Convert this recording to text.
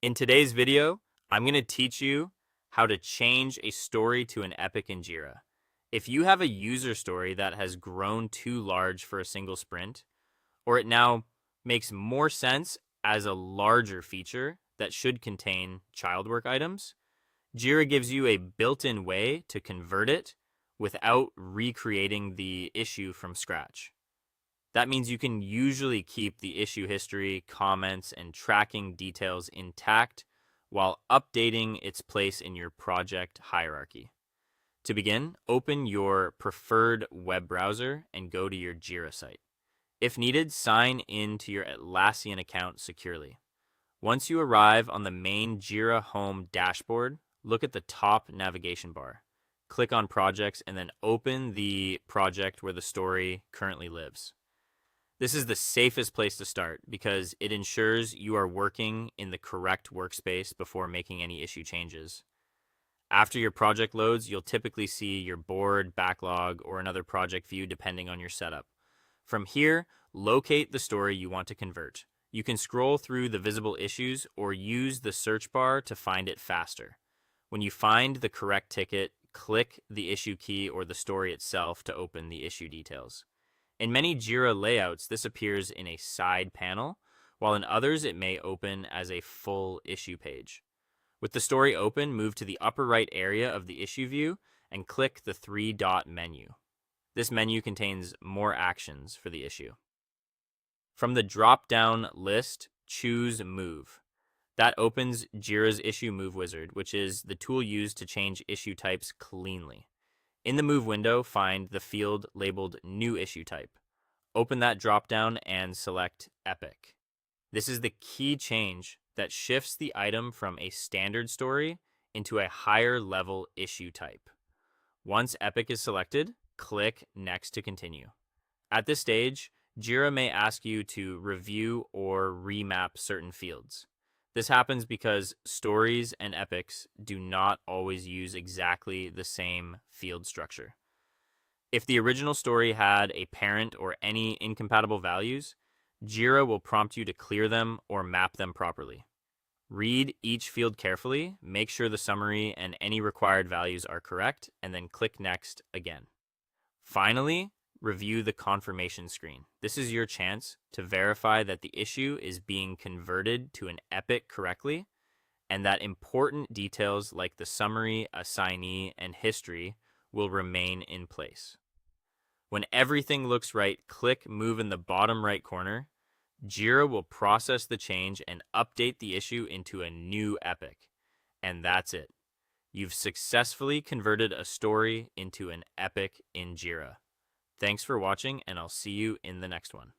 In today's video, I'm going to teach you how to change a story to an epic in Jira. If you have a user story that has grown too large for a single sprint, or it now makes more sense as a larger feature that should contain child work items, Jira gives you a built-in way to convert it without recreating the issue from scratch. That means you can usually keep the issue history, comments, and tracking details intact while updating its place in your project hierarchy. To begin, open your preferred web browser and go to your Jira site. If needed, sign in to your Atlassian account securely. Once you arrive on the main Jira home dashboard, look at the top navigation bar. Click on Projects and then open the project where the story currently lives. This is the safest place to start because it ensures you are working in the correct workspace before making any issue changes. After your project loads, you'll typically see your board, backlog, or another project view depending on your setup. From here, locate the story you want to convert. You can scroll through the visible issues or use the search bar to find it faster. When you find the correct ticket, click the issue key or the story itself to open the issue details. In many Jira layouts, this appears in a side panel, while in others it may open as a full issue page. With the story open, move to the upper right area of the issue view and click the three-dot menu. This menu contains more actions for the issue. From the drop-down list, choose Move. That opens Jira's Issue Move Wizard, which is the tool used to change issue types cleanly. In the Move window, find the field labeled New Issue Type. Open that dropdown and select Epic. This is the key change that shifts the item from a standard story into a higher level issue type. Once Epic is selected, click Next to continue. At this stage, Jira may ask you to review or remap certain fields. This happens because stories and epics do not always use exactly the same field structure. If the original story had a parent or any incompatible values, Jira will prompt you to clear them or map them properly. Read each field carefully, make sure the summary and any required values are correct, and then click Next again. Finally, review the confirmation screen. This is your chance to verify that the issue is being converted to an epic correctly and that important details like the summary, assignee, and history will remain in place. When everything looks right, click Move in the bottom right corner. Jira will process the change and update the issue into a new epic. And that's it. You've successfully converted a story into an epic in Jira. Thanks for watching, and I'll see you in the next one.